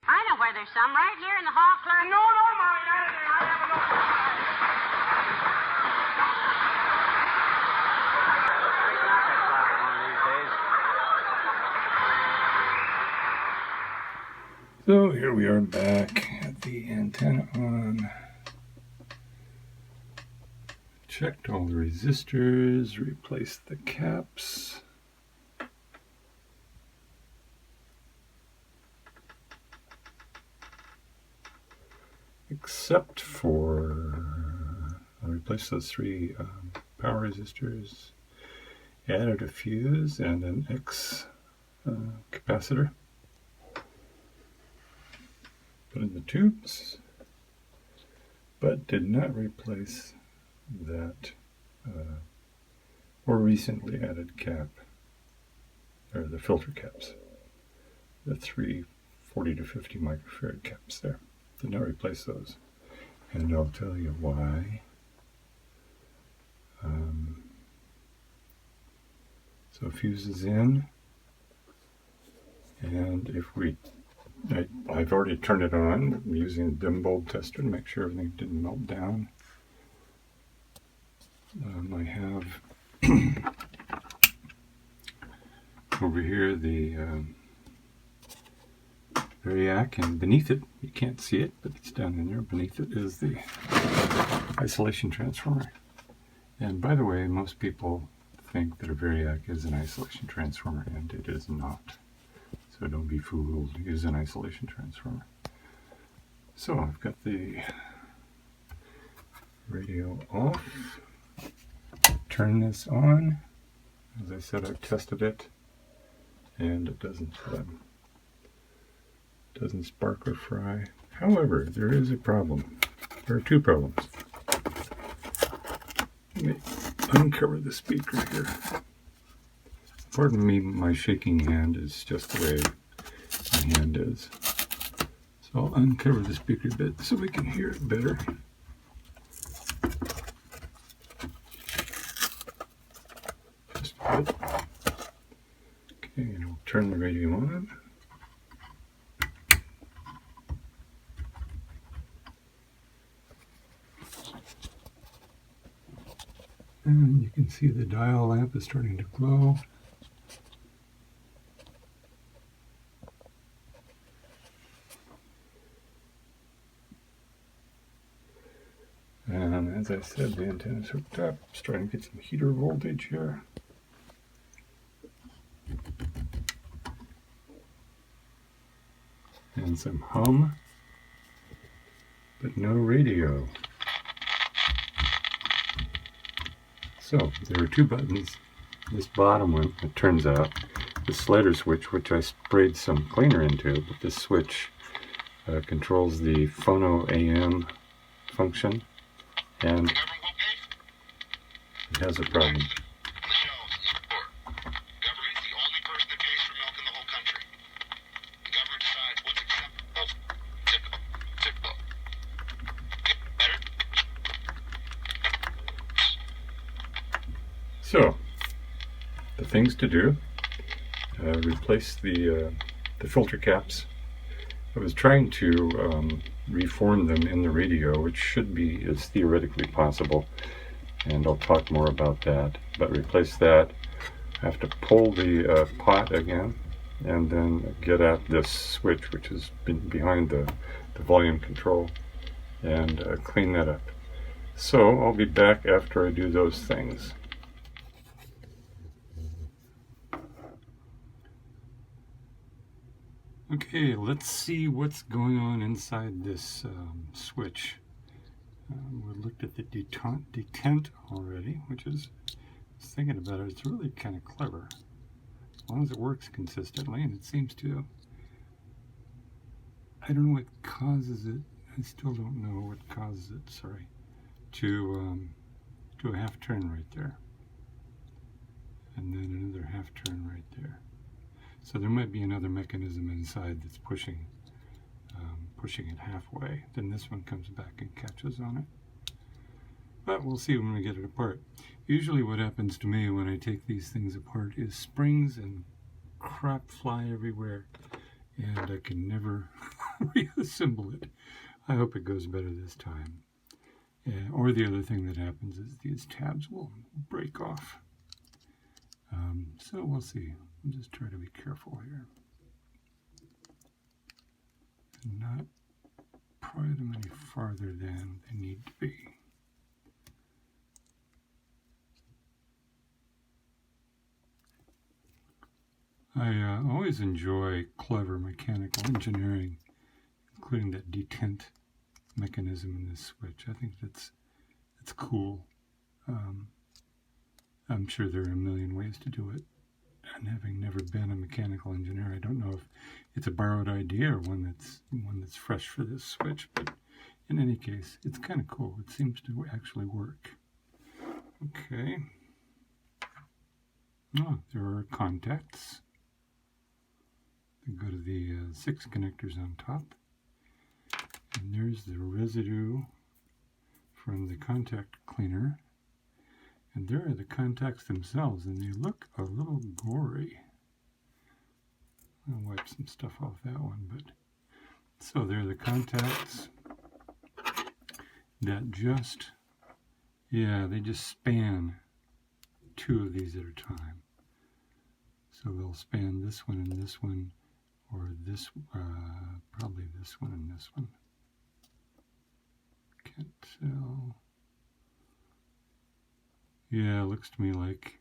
I know where there's some, right here in the hall, clerk. No, Molly, not in there. I have enough. So here we are back at the antenna on. Checked all the resistors, replaced the caps. Except for, I replaced those three power resistors, added a fuse and an X capacitor. Put in the tubes, but did not replace that more recently added cap, or the filter caps, the three 40 to 50 microfarad caps there. Did not replace those, and I'll tell you why. So fuse is in, and if I've already turned it on. I'm using a dim bulb tester to make sure everything didn't melt down. I have over here the variac, and beneath it, you can't see it, but it's down in there, beneath it is the isolation transformer. And by the way, most people think that a variac is an isolation transformer, and it is not. So don't be fooled, use an isolation transformer. So I've got the radio off. Turn this on. As I said, I've tested it, and it doesn't spark or fry. However, there is a problem. There are two problems. Let me uncover the speaker here. Pardon me, my shaking hand is just the way my hand is. So I'll uncover the speaker a bit so we can hear it better. Just a bit. Okay, and we'll turn the radio on. And you can see the dial lamp is starting to glow. And as I said, the antenna's hooked up. Starting to get some heater voltage here. And some hum, but no radio. So there are two buttons. This bottom one, it turns out, the slider switch, which I sprayed some cleaner into, but this switch controls the Phono AM function, and it has a problem. So, the things to do, replace the filter caps. I was trying to reform them in the radio, which is theoretically possible, and I'll talk more about that. But replace that, I have to pull the pot again, and then get at this switch, which is behind the volume control, and clean that up. So, I'll be back after I do those things. Okay, let's see what's going on inside this switch. We looked at the detent already, which is, I was thinking about it, it's really kind of clever. As long as it works consistently, and it seems to. I don't know what causes it, I still don't know what causes it, sorry, to do a half turn right there. And then another half turn right there. So there might be another mechanism inside that's pushing it halfway. Then this one comes back and catches on it. But we'll see when we get it apart. Usually what happens to me when I take these things apart is springs and crap fly everywhere. And I can never reassemble it. I hope it goes better this time. Or the other thing that happens is these tabs will break off. So we'll see. I'll just try to be careful here. And not pry them any farther than they need to be. I always enjoy clever mechanical engineering, including that detent mechanism in this switch. I think that's cool. I'm sure there are a million ways to do it. And having never been a mechanical engineer, I don't know if it's a borrowed idea or one that's fresh for this switch. But in any case, it's kind of cool. It seems to actually work. Okay. Oh, there are contacts. They go to the 6 connectors on top. And there's the residue from the contact cleaner. And there are the contacts themselves, and they look a little gory. I'll wipe some stuff off that one, but so there are the contacts that they just span 2 of these at a time. So they'll span this one and this one, or this, probably this one and this one. Can't tell. Yeah, it looks to me like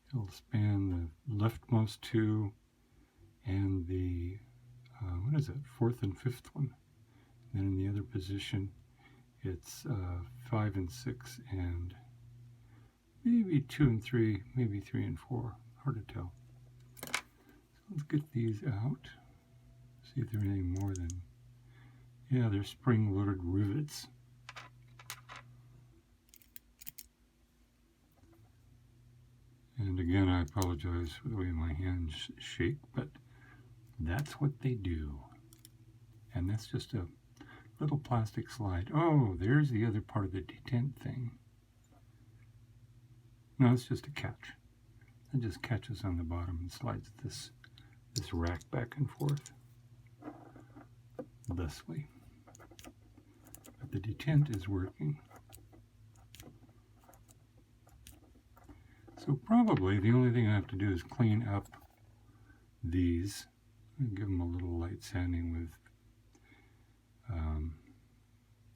it'll span the leftmost 2 and the, 4th and 5th one. And then in the other position, it's 5 and 6 and maybe 2 and 3, maybe 3 and 4. Hard to tell. So let's get these out. See if they're anything more than, yeah, they're spring-loaded rivets. And again, I apologize for the way my hands shake, but that's what they do. And that's just a little plastic slide. Oh, there's the other part of the detent thing. No, it's just a catch. It just catches on the bottom and slides this rack back and forth. Thusly. But the detent is working. So probably the only thing I have to do is clean up these and give them a little light sanding with,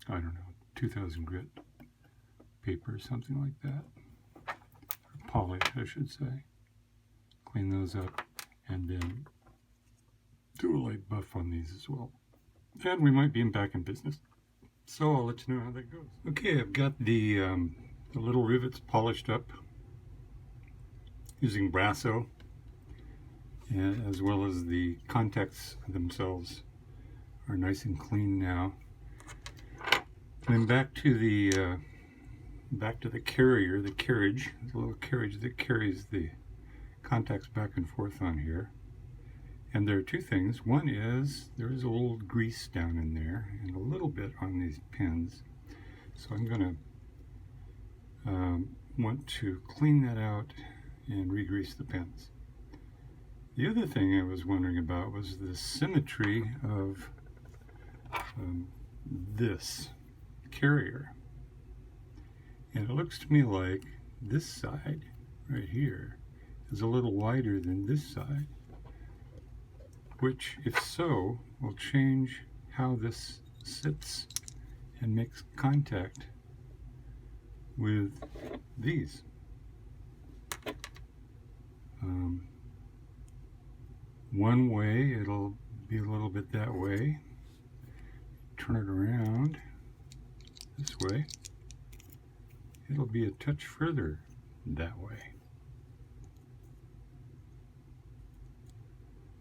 I don't know, 2000 grit paper or something like that. Or polish, I should say. Clean those up and then do a light buff on these as well. And we might be back in business. So I'll let you know how that goes. Okay, I've got the little rivets polished up using Brasso, as well as the contacts themselves are nice and clean now. And back to the carrier, the carriage, the little carriage that carries the contacts back and forth on here. And there are 2 things. One is there is old grease down in there and a little bit on these pins. So I'm going to want to clean that out and re-grease the pins. The other thing I was wondering about was the symmetry of this carrier. And it looks to me like this side right here is a little wider than this side, which, if so, will change how this sits and makes contact with these. One way it'll be a little bit that way. Turn it around this way. It'll be a touch further that way.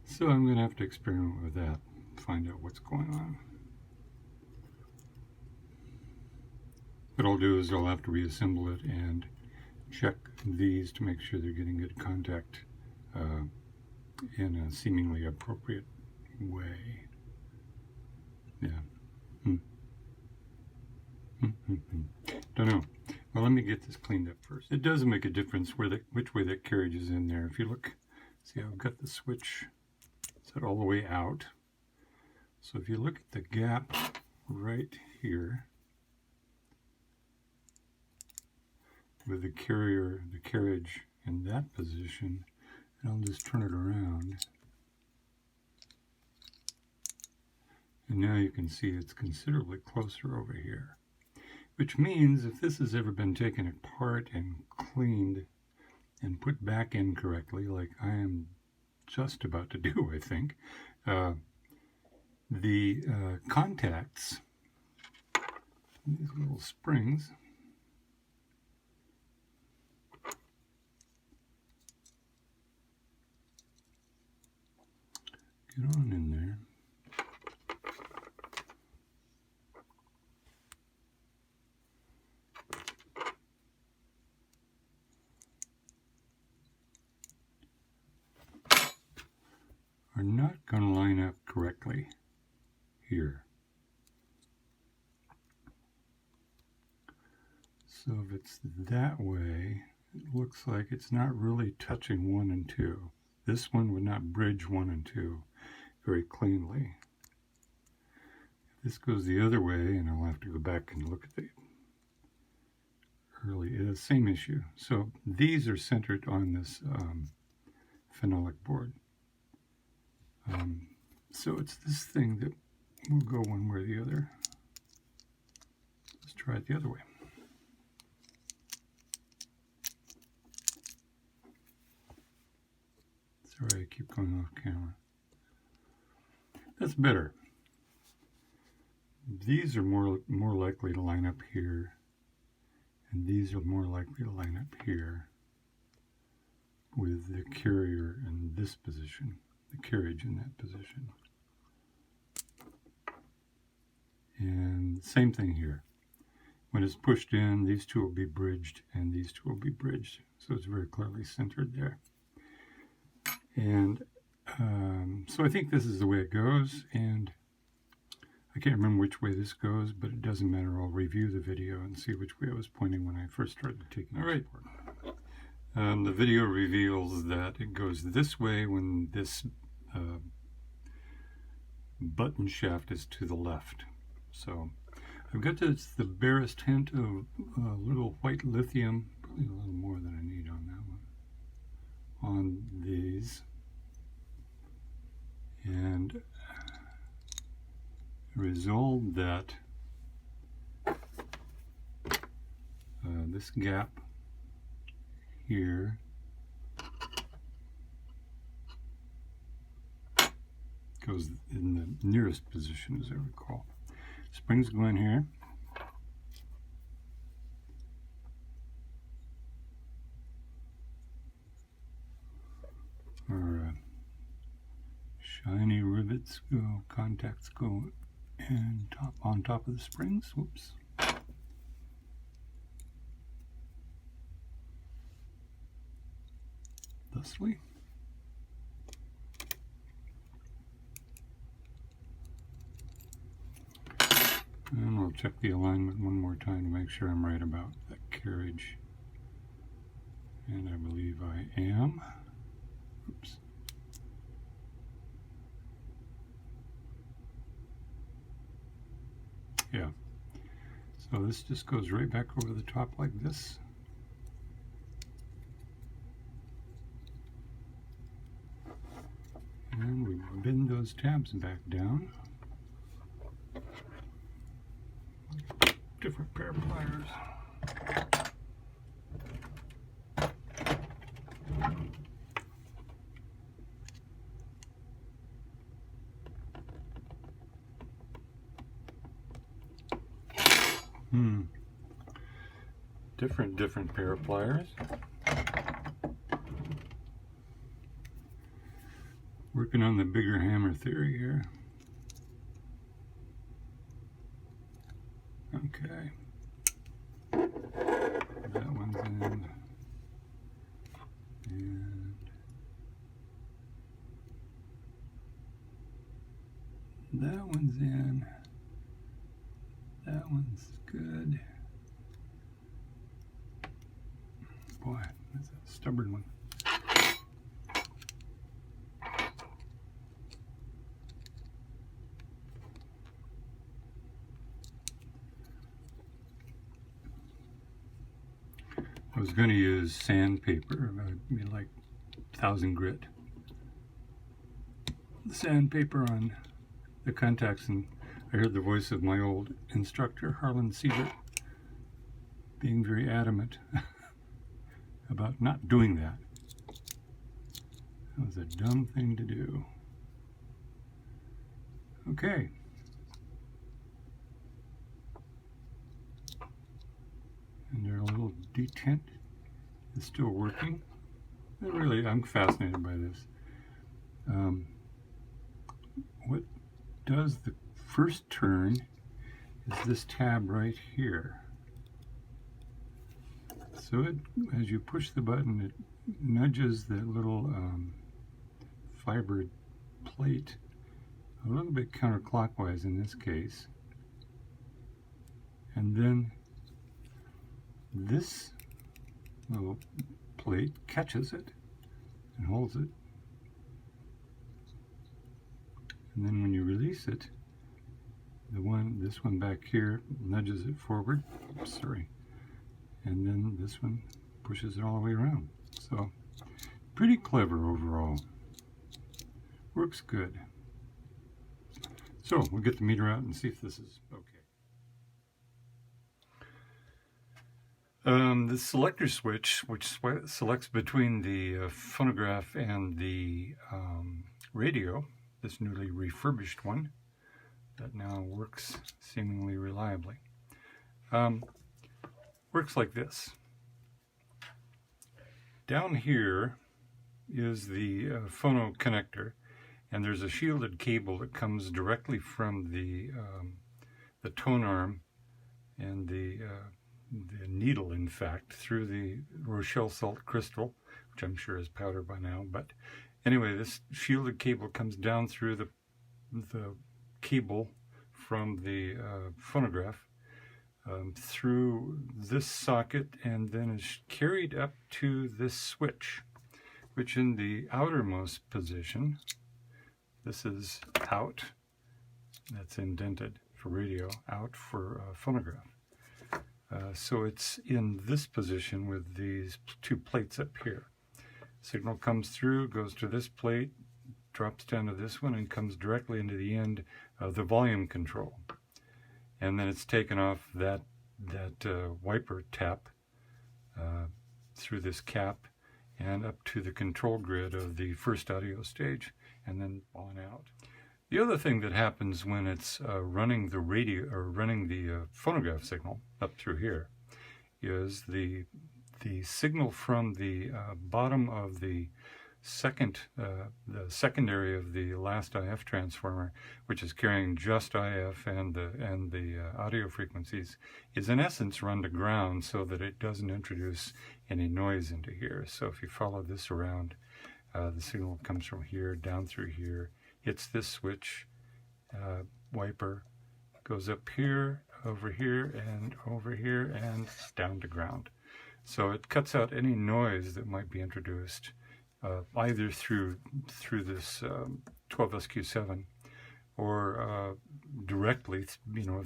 So I'm going to have to experiment with that, find out what's going on. What I'll do is I'll have to reassemble it and check these to make sure they're getting good contact in a seemingly appropriate way. Yeah. Don't know. Well, let me get this cleaned up first. It does make a difference which way that carriage is in there. If you look, see, I've got the switch. set all the way out. So if you look at the gap right here with the carriage in that position, and I'll just turn it around. And now you can see it's considerably closer over here. Which means if this has ever been taken apart and cleaned and put back in correctly, like I am just about to do, I think, the contacts, these little springs, get on in there. Are not going to line up correctly here. So if it's that way, it looks like it's not really touching 1 and 2. This one would not bridge 1 and 2 very cleanly. If this goes the other way, and I'll have to go back and look at the same issue. So these are centered on this phenolic board. So it's this thing that will go one way or the other. Let's try it the other way. Sorry, I keep going off camera. That's better. These are more likely to line up here, and these are more likely to line up here with the carrier in this position, the carriage in that position. And same thing here. When it's pushed in, these two will be bridged, and these two will be bridged. So it's very clearly centered there. And so I think this is the way it goes, and I can't remember which way this goes, but it doesn't matter. I'll review the video and see which way I was pointing when I first started taking it. All right. The video reveals that it goes this way when this button shaft is to the left. So I've got the barest hint of a little white lithium, probably a little more than I need on that one, on these. And resolved that this gap here goes in the nearest position, as I recall. Springs go in here. Our shiny rivets go, contacts go and on top of the springs. Whoops. Thusly. And we'll check the alignment one more time to make sure I'm right about that carriage. And I believe I am. Oops. Yeah. So this just goes right back over the top like this. And we bend those tabs back down. Different pair of pliers. Different pair of pliers. Working on the bigger hammer theory here. Okay. That one's in. And that one's in. That one's good. Boy, that's a stubborn one. was going to use sandpaper, like 1000 grit sandpaper on the contacts, and I heard the voice of my old instructor, Harlan Siebert, being very adamant about not doing that. That was a dumb thing to do. Okay. And their little detent is still working. Really, I'm fascinated by this. What does the first turn is this tab right here. So as you push the button, it nudges that little fibered plate a little bit counterclockwise in this case. And then this little plate catches it and holds it. And then when you release it, this one back here nudges it forward. Oops, sorry. And then this one pushes it all the way around. So pretty clever overall. Works good. So we'll get the meter out and see if this is okay. The selector switch, which selects between the phonograph and the radio, this newly refurbished one that now works seemingly reliably, works like this. Down here is the phono connector, and there's a shielded cable that comes directly from the tone arm and the needle, in fact, through the Rochelle salt crystal, which I'm sure is powder by now. But anyway, this shielded cable comes down through the cable from the phonograph through this socket, and then is carried up to this switch, which in the outermost position, this is out, that's indented for radio, out for phonograph. So it's in this position with these two plates up here. Signal comes through, goes to this plate, drops down to this one, and comes directly into the end of the volume control. And then it's taken off that wiper tap through this cap and up to the control grid of the first audio stage, and then on out. The other thing that happens when it's running the radio or running the phonograph signal up through here is the signal from the bottom of the secondary of the last IF transformer, which is carrying just IF and the audio frequencies, is in essence run to ground so that it doesn't introduce any noise into here. So if you follow this around, the signal comes from here down through here, hits this switch, wiper, goes up here, over here, and over here, and down to ground. So it cuts out any noise that might be introduced either through this 12SQ7 or directly,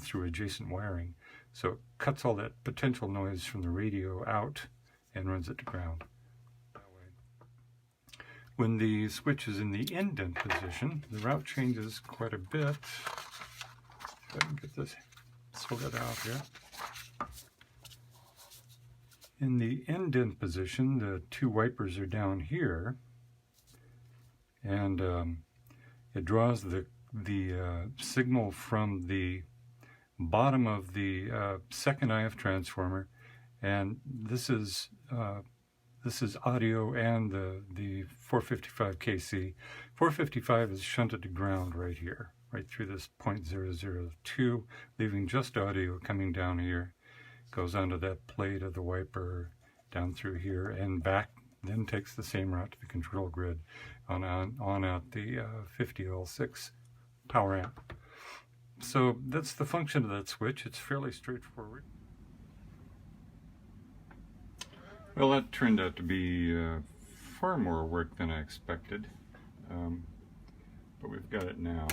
through adjacent wiring. So it cuts all that potential noise from the radio out and runs it to ground. When the switch is in the indent position, the route changes quite a bit. If I can get this sorted out here. In the indent position, the two wipers are down here, and it draws the signal from the bottom of the second IF transformer, and this is audio and the 455 KC. 455 is shunted to ground right here, right through this 0.002, leaving just audio coming down here. Goes onto that plate of the wiper, down through here and back, then takes the same route to the control grid on out the 50L6 power amp. So that's the function of that switch. It's fairly straightforward. Well, that turned out to be far more work than I expected, but we've got it now.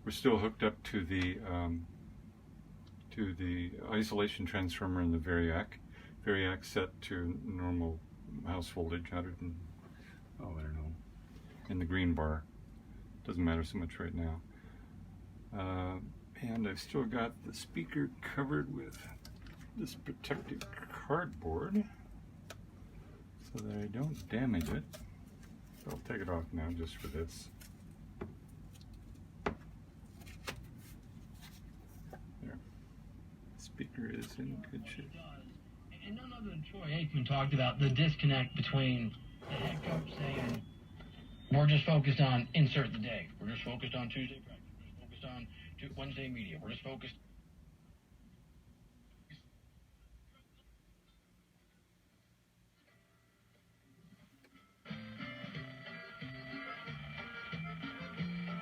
We're still hooked up to the to the isolation transformer in the variac. Variac set to normal house voltage, 100 and, oh, I don't know, in the green bar. Doesn't matter so much right now. And I've still got the speaker covered with this protective cardboard so that I don't damage it. So I'll take it off now just for this. There. The speaker is in good shape. And none other than Troy Aikman talked about the disconnect between the head coach saying, we're just focused on insert the day. We're just focused on Tuesday practice. We're just focused on Wednesday media. We're just focused.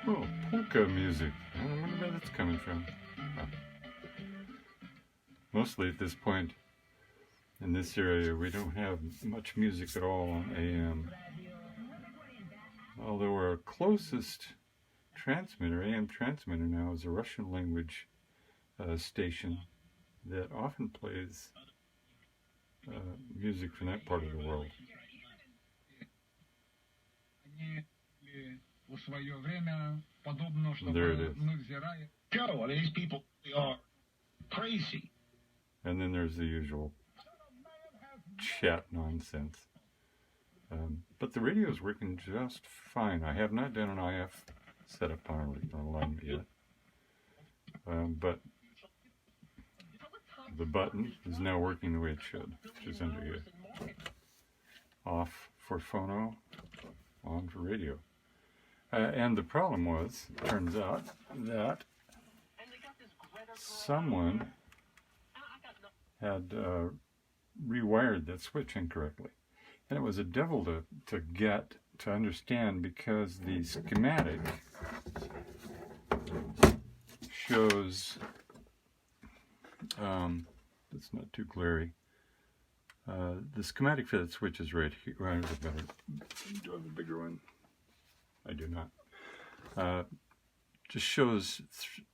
Oh, polka music. I wonder where that's coming from. Huh. Mostly at this point in this area we don't have much music at all on AM. Although our closest transmitter, AM transmitter now, is a Russian language station that often plays music from that part of the world. There it is. Joe, I mean, these people are crazy. And then there's the usual chat nonsense. But the radio is working just fine. I have not done an IF setup on alignment yet. But the button is now working the way it should, which is under here. Off for phono, on for radio. And the problem was, turns out, that someone had rewired that switch incorrectly. And it was a devil to get to understand, because the schematic shows, it's not too glary, the schematic for that switch is right here. Well, do I have a bigger one? I do not. Just shows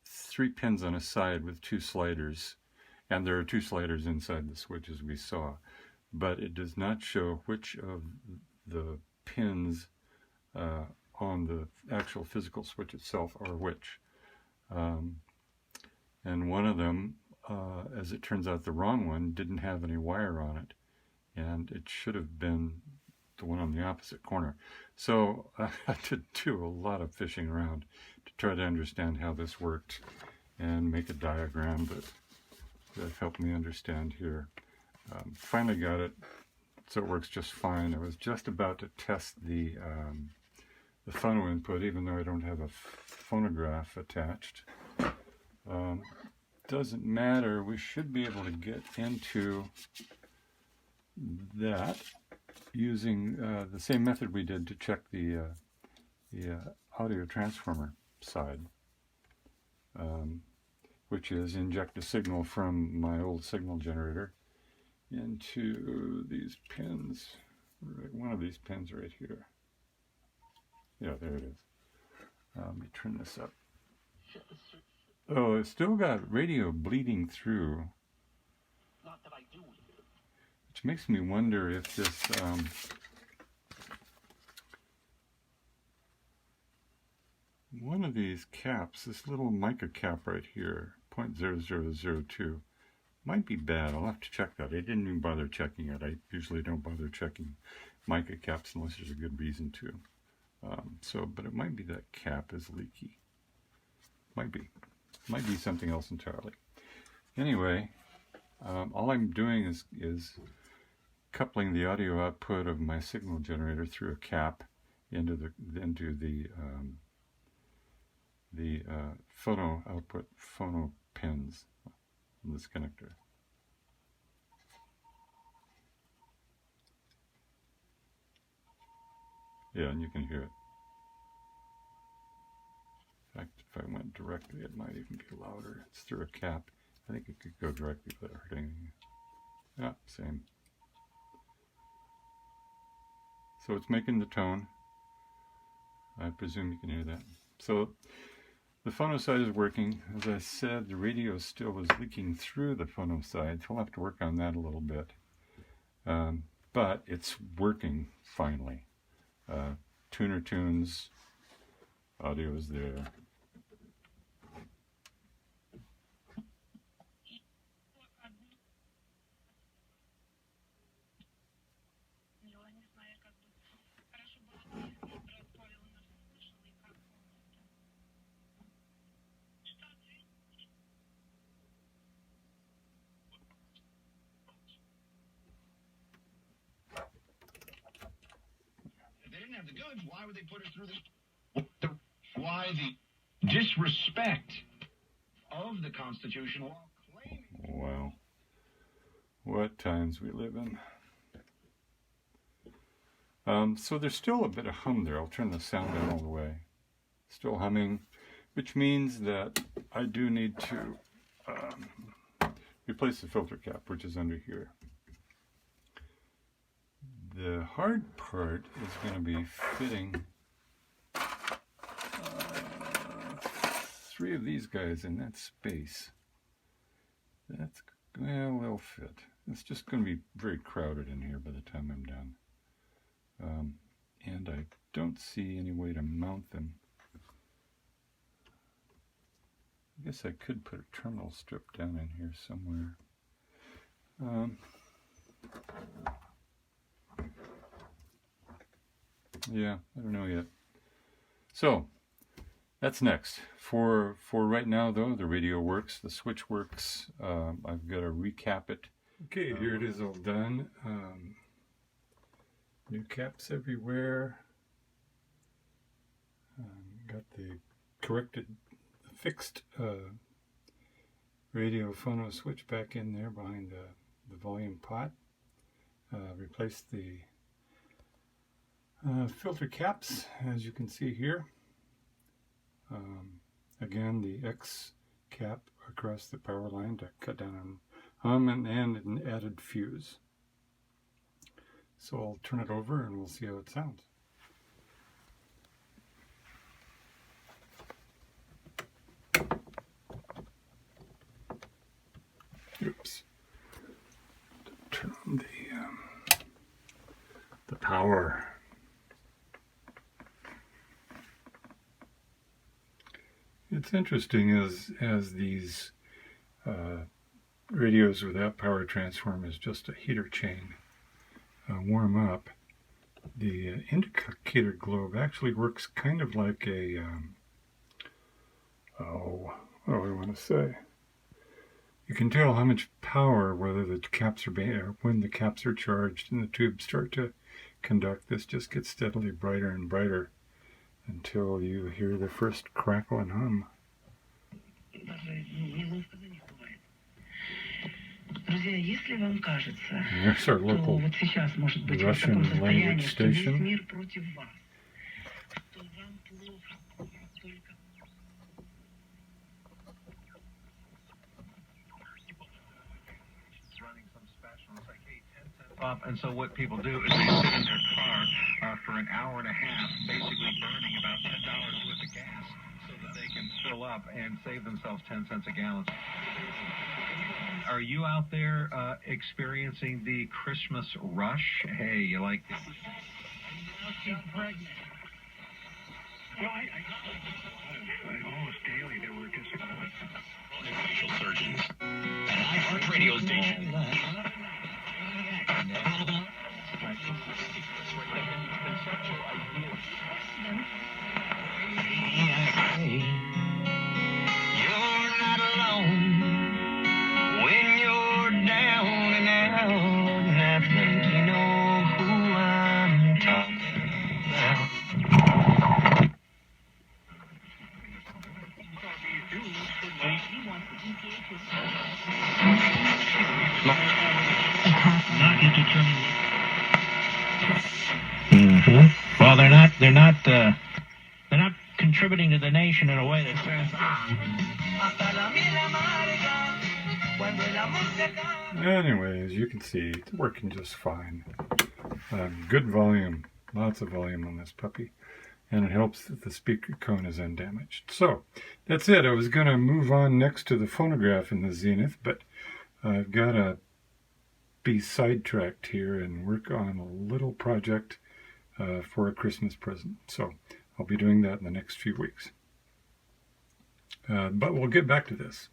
three pins on a side with two sliders, and there are two sliders inside the switch as we saw, but it does not show which of the pins on the actual physical switch itself are which. And one of them, as it turns out, the wrong one, didn't have any wire on it, and it should have been the one on the opposite corner. So I had to do a lot of fishing around to try to understand how this worked and make a diagram that helped me understand here. Finally got it, so it works just fine. I was just about to test the phono input, even though I don't have a phonograph attached. Doesn't matter, we should be able to get into that using the same method we did to check the audio transformer side, which is inject a signal from my old signal generator into these pins, right, one of these pins right here. Yeah, there it is. Let me turn this up. Oh, it's still got radio bleeding through, which makes me wonder if this one of these caps, this little mica cap right here, 0.0002, might be bad. I'll have to check that. I didn't even bother checking it. I usually don't bother checking mica caps unless there's a good reason to. But it might be that cap is leaky. Might be. Might be something else entirely. Anyway, all I'm doing is coupling the audio output of my signal generator through a cap into the phono output, phono pins on this connector. Yeah, and you can hear it. In fact, if I went directly, it might even be louder. It's through a cap. I think it could go directly without hurting anything. Yeah, same. So it's making the tone. I presume you can hear that. So The phono side is working. As I said, the radio still is leaking through the phono side, so we'll have to work on that a little bit. But it's working finally. Tuner tunes, audio is there. Have the goods, why would they put it through this? Why the disrespect of the Constitution while claiming... Wow. What times we live in. So there's still a bit of hum there. I'll turn the sound down all the way. Still humming, which means that I do need to replace the filter cap, which is under here. The hard part is going to be fitting 3 of these guys in that space. That's, well, they'll fit. It's just going to be very crowded in here by the time I'm done. And I don't see any way to mount them. I guess I could put a terminal strip down in here somewhere. Yeah, I don't know yet. So, that's next. For right now, though, the radio works, the switch works. I've got to recap it. Okay, here it is all done. New caps everywhere. Got the corrected, fixed radio phono switch back in there behind the volume pot. Replaced the filter caps, as you can see here. Again, the X cap across the power line to cut down on hum, and an added fuse. So I'll turn it over and we'll see how it sounds. Oops. Turn on the power. It's interesting as these radios without power transform is just a heater chain warm up. The indicator globe actually works kind of like a what do I want to say? You can tell how much power, whether the caps are when the caps are charged and the tubes start to conduct. This just gets steadily brighter and brighter until you hear the first crackle and hum. There's our local Russian language station. Up, and so what people do is they sit in their car for an hour and a half, basically burning about $10 worth of gas so that they can fill up and save themselves 10 cents a gallon. Are you out there experiencing the Christmas rush? Hey, you like this? She's pregnant. Well, almost daily there were disappointments. Facial surgeons. An iHeart radio station. You're not alone when you're down and out, and I think you know who I'm talking about. Well, they're not contributing to the nation in a way that's fair. Anyway, as you can see, it's working just fine. Good volume, lots of volume on this puppy. and it helps that the speaker cone is undamaged. So that's it. I was going to move on next to the phonograph in the Zenith, but I've got to be sidetracked here and work on a little project for a Christmas present. So I'll be doing that in the next few weeks. But we'll get back to this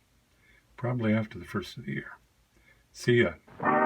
probably after the first of the year. See ya.